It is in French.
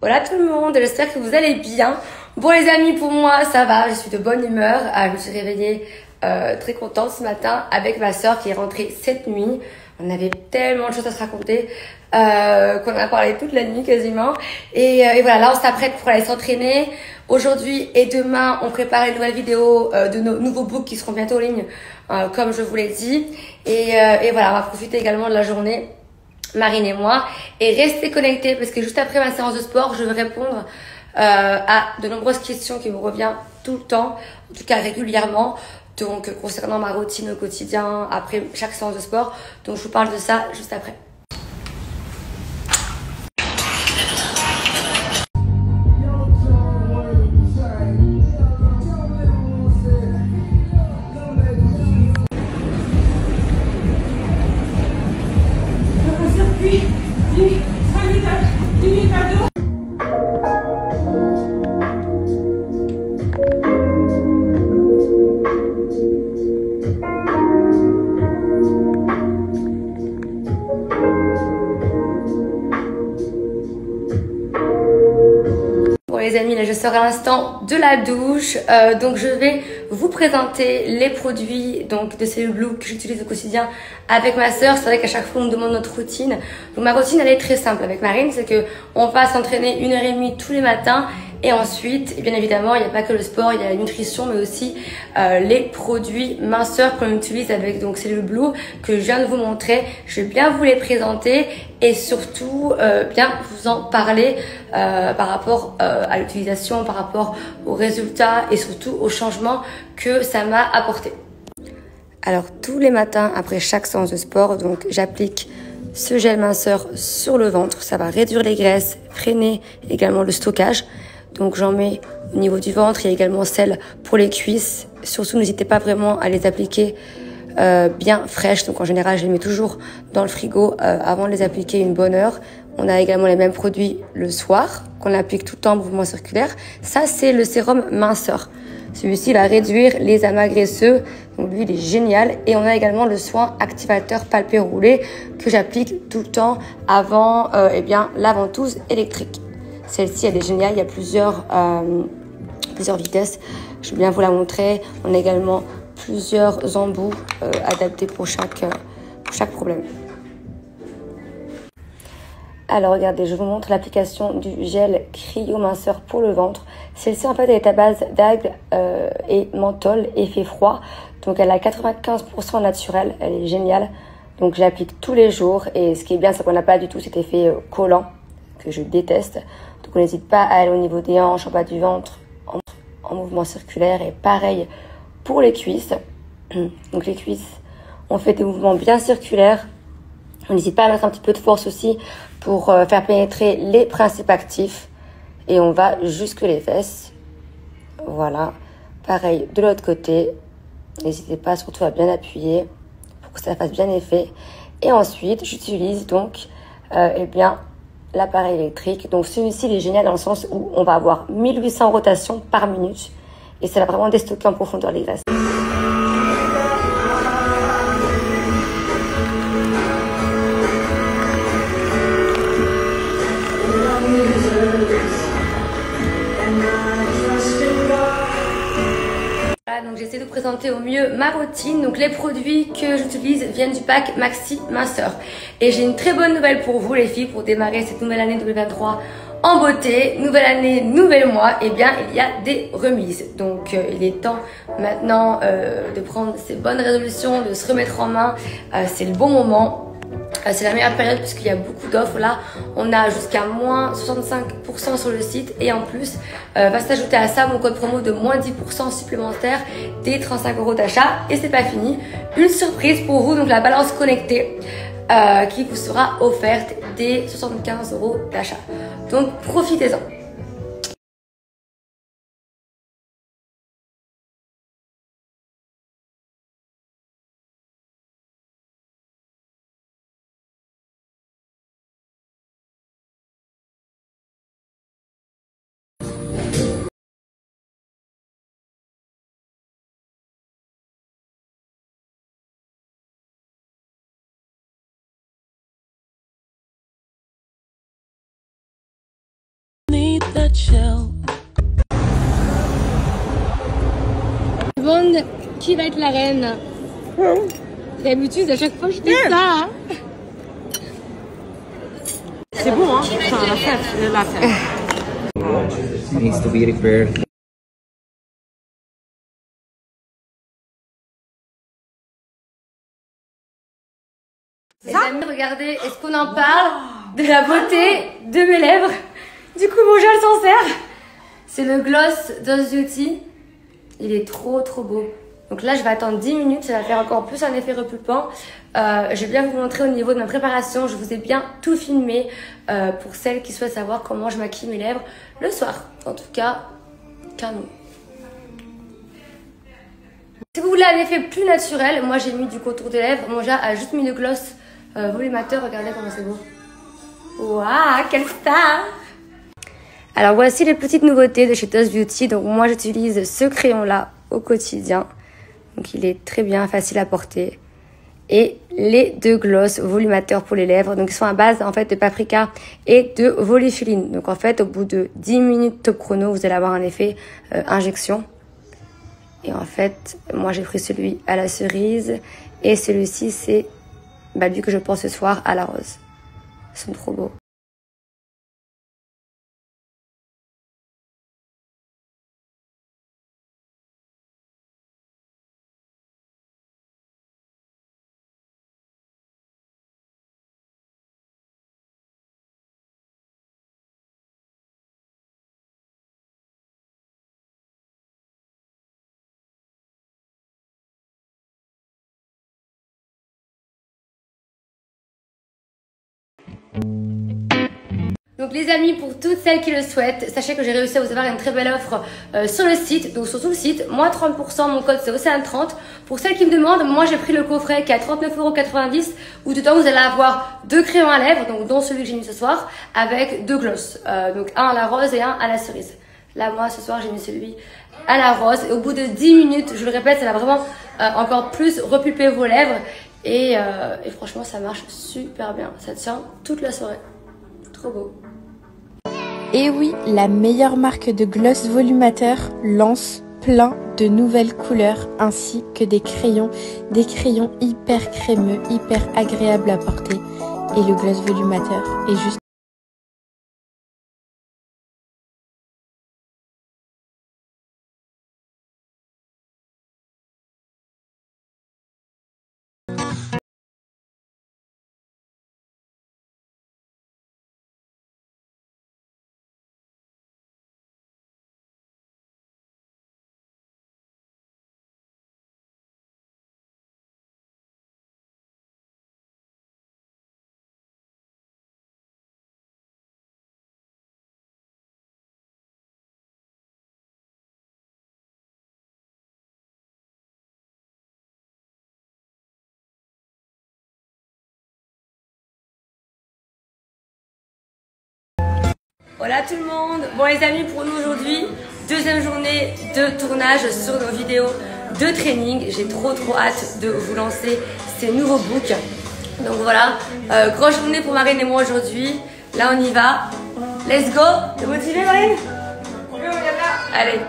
Voilà tout le monde, j'espère que vous allez bien. Bon les amis, pour moi ça va, je suis de bonne humeur. Je me suis réveillée très contente ce matin avec ma soeur qui est rentrée cette nuit. On avait tellement de choses à se raconter qu'on a parlé toute la nuit quasiment. Et voilà, là on s'apprête pour aller s'entraîner. Aujourd'hui et demain, on prépare une nouvelle vidéo de nos nouveaux books qui seront bientôt en ligne, comme je vous l'ai dit. Et voilà, on va profiter également de la journée, Marine et moi, et restez connectés parce que juste après ma séance de sport, je vais répondre à de nombreuses questions qui me reviennent tout le temps, en tout cas régulièrement. Donc concernant ma routine au quotidien après chaque séance de sport. Donc je vous parle de ça juste après. Les amis, là je sors à l'instant de la douche, donc je vais vous présenter les produits donc de Cellule Blue que j'utilise au quotidien avec ma soeur. C'est vrai qu'à chaque fois on me demande notre routine, donc ma routine elle est très simple avec Marine, c'est que on va s'entraîner 1h30 tous les matins. Et ensuite, bien évidemment, il n'y a pas que le sport, il y a la nutrition, mais aussi les produits minceurs qu'on utilise avec donc Cellule Blue que je viens de vous montrer. Je vais bien vous les présenter et surtout bien vous en parler par rapport à l'utilisation, par rapport aux résultats et surtout aux changements que ça m'a apporté. Alors tous les matins après chaque séance de sport, donc j'applique ce gel minceur sur le ventre. Ça va réduire les graisses, freiner également le stockage. Donc j'en mets au niveau du ventre, il y a également celle pour les cuisses. Surtout n'hésitez pas vraiment à les appliquer bien fraîches. Donc en général je les mets toujours dans le frigo avant de les appliquer une bonne heure. On a également les mêmes produits le soir qu'on applique tout le temps en mouvement circulaire. Ça c'est le sérum minceur. Celui-ci va réduire les amas graisseux. Donc lui il est génial. Et on a également le soin activateur palpé roulé que j'applique tout le temps avant la ventouse électrique. Celle-ci, elle est géniale. Il y a plusieurs vitesses. Je vais bien vous la montrer. On a également plusieurs embouts adaptés pour chaque problème. Alors, regardez, je vous montre l'application du gel cryo minceur pour le ventre. Celle-ci, en fait, elle est à base d'algues et menthol, effet froid. Donc, elle a 95% naturel. Elle est géniale. Donc, je l'applique tous les jours. Et ce qui est bien, c'est qu'on n'a pas du tout cet effet collant que je déteste. Donc on n'hésite pas à aller au niveau des hanches, en bas du ventre, en mouvement circulaire. Et pareil pour les cuisses. Donc les cuisses, on fait des mouvements bien circulaires. On n'hésite pas à mettre un petit peu de force aussi pour faire pénétrer les principes actifs. Et on va jusque les fesses. Voilà. Pareil de l'autre côté. N'hésitez pas surtout à bien appuyer pour que ça fasse bien effet. Et ensuite, j'utilise donc l'appareil électrique. Donc celui-ci il est génial dans le sens où on va avoir 1800 rotations par minute et ça va vraiment déstocker en profondeur les graisses. Donc j'essaie de vous présenter au mieux ma routine. Donc les produits que j'utilise viennent du pack Maxi Minceur. Et j'ai une très bonne nouvelle pour vous les filles, pour démarrer cette nouvelle année 2023 en beauté. Nouvelle année, nouvel mois, et bien il y a des remises. Donc il est temps maintenant de prendre ces bonnes résolutions, de se remettre en main. C'est le bon moment. C'est la meilleure période puisqu'il y a beaucoup d'offres là. On a jusqu'à moins 65% sur le site et en plus va s'ajouter à ça mon code promo de moins 10% supplémentaire des 35 € d'achat. Et c'est pas fini, une surprise pour vous, donc la balance connectée qui vous sera offerte des 75 € d'achat. Donc profitez-en. chill. Demande qui va être la reine. C'est l'habitude, à chaque fois je fais ça. Hein. C'est bon, hein? Enfin, la fête. Needs to be repaired. Les amis, regardez, est-ce qu'on en parle de la beauté de mes lèvres? Du coup, mon gel s'en sert. C'est le gloss d'Os Beauty. Il est trop beau. Donc là, je vais attendre 10 minutes, ça va faire encore plus un effet repulpant. Je vais bien vous montrer au niveau de ma préparation. Je vous ai bien tout filmé pour celles qui souhaitent savoir comment je maquille mes lèvres le soir. En tout cas, canon. Si vous voulez un effet plus naturel, moi j'ai mis du contour des lèvres. Mon gars a juste mis le gloss volumateur. Regardez comment c'est beau. Waouh, quelle star! Alors voici les petites nouveautés de chez Os Beauty. Donc moi j'utilise ce crayon là au quotidien. Donc il est très bien, facile à porter. Et les deux gloss volumateurs pour les lèvres. Donc ils sont à base en fait de paprika et de volifiline. Donc en fait au bout de 10 minutes top chrono, vous allez avoir un effet injection. Et en fait, moi j'ai pris celui à la cerise. Et celui-ci c'est lui que je porte ce soir à la rose. Ils sont trop beaux. Donc les amis, pour toutes celles qui le souhaitent, sachez que j'ai réussi à vous avoir une très belle offre sur le site, donc sur tout le site, moins 30%, mon code c'est Océane30. Pour celles qui me demandent, moi j'ai pris le coffret qui est à 39,90 € où dedans vous allez avoir 2 crayons à lèvres, donc dont celui que j'ai mis ce soir, avec 2 gloss, donc un à la rose et un à la cerise. Là moi ce soir j'ai mis celui à la rose et au bout de 10 minutes, je le répète, ça va vraiment encore plus repulper vos lèvres et franchement ça marche super bien, ça tient toute la soirée, trop beau. Et oui, la meilleure marque de gloss volumateur lance plein de nouvelles couleurs ainsi que des crayons hyper crémeux, hyper agréables à porter. Et le gloss volumateur est juste... Voilà tout le monde. Bon les amis, pour nous aujourd'hui, deuxième journée de tournage sur nos vidéos de training. J'ai trop hâte de vous lancer ces nouveaux books. Donc voilà, grosse journée pour Marine et moi aujourd'hui. Là on y va. Let's go. T'es motivée Marine? Oui, on y va. Allez.